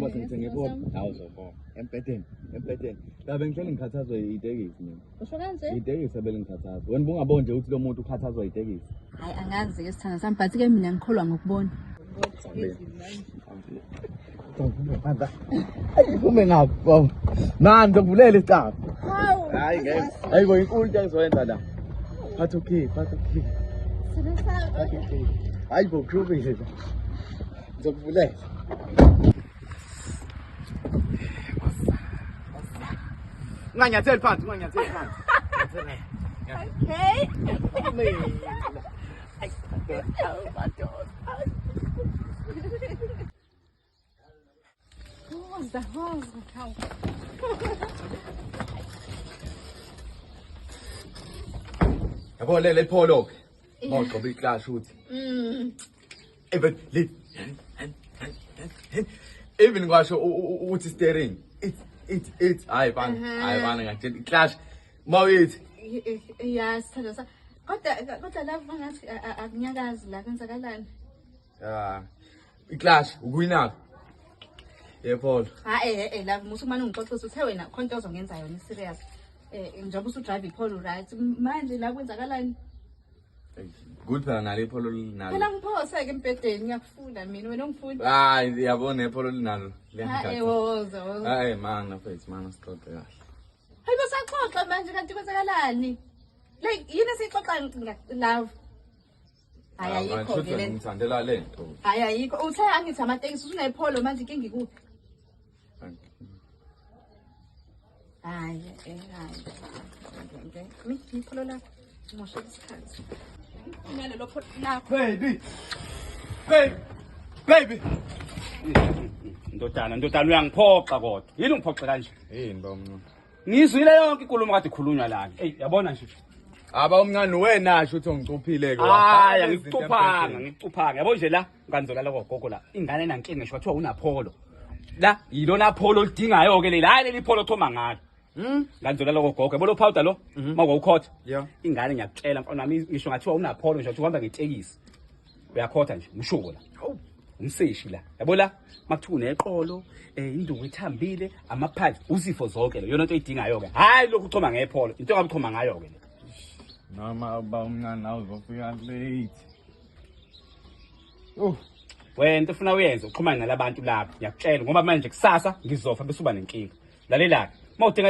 ngoba sengithenge polo. Hawu zokho. Empedeni. La bengihleli ngikhathazwe itekisi mina. Usho kanje? Itekisi ebelingikhathaza. Wena bungaboni nje ukuthi lo muntu ukhathazwa itekisi. Hayi angazi ke sithanda sami but ke mina ngikholwa ngokubona. Kume ngapho. Manje ngivulele isicaba. Hawu. Hayi ngeke. Hayibo inkulu into engizoyenza la. Phatha ukey. Hayibo khubile. Ngizokuvulela. Unganyatheli phansi. Okay. Waza. Hawu. Yabo lele polo ke. Mawugcoba iclash uthi. Even ngisho uthi steering. It's hayi bana ngakutshela iclash. Mawithi. Yeah, sithanda sami. Kodwa la ngathi akunyakazi la kwenzakalani? Iclash ukuyinaka. Yebo. Hayi la musumane ungixoxisa uthe wena khona into ozongenza yona serious. Njengoba usudrive ipolo right manje la kwenzakalani? Good phela nalo ipolo linalo. Phela ngiphose ke empedeni ngiyakufunda mina wena ungifuni. Hayi yabona ipolo linalo. Hayi woza. Hayi mana face mana sixoxe kahle. Hayi basaxoxa manje kanti kwenzakalani? Like yini sixoxa love? Hayi ayikho ke le. Ngithandela lento. Hayi ayikho. Uthe angithi amatekisi usunepolo manje inkinga ikuphi? Hayi ipolo la ngosho isikhathi. Ngalelo polo lakho. Baby. Ndodana uyangiphoxa kodwa. Yini ungiphoxa kanje? Yini ba mncane? Ngizwile yonke inkulumo kade ikhulunywa la. Yabona nje. Aba umncane wena asho ukuthi ungicuphile ke Hayi ngikucuphanga. Yabo nje la nganzola la gogo la. Ingane nankinga ngisho wathiwa unapolo. La yilona polo lidingayo ke lela. Hayi leli polo thoma ngalo. Nganzola lo gogo. Yabo lo powder lo mawukhotha. Yeah. Ingane ngiyakutshela mfana nami ngisho ngathiwa unapolo nje wathi uhamba ngetekisi. Uyakhotha nje umshuko la. Umseshi la. Yabo la makuthiwa uneqolo, induku ethambile, amaphathi, uzifo zonke lo. Yona into oyidingayo ke. Hayi lokhu uchoma ngepolo. Into engabuchoma ngayo ke. Noma ba umncane nawe uzofika late. Wena into ufuna uyenze uxhumane nalabantu lapha. Ngiyakutshela ngoba manje kusasa ngizofa bese uba nenkinga. Lalela ke. Mawudinga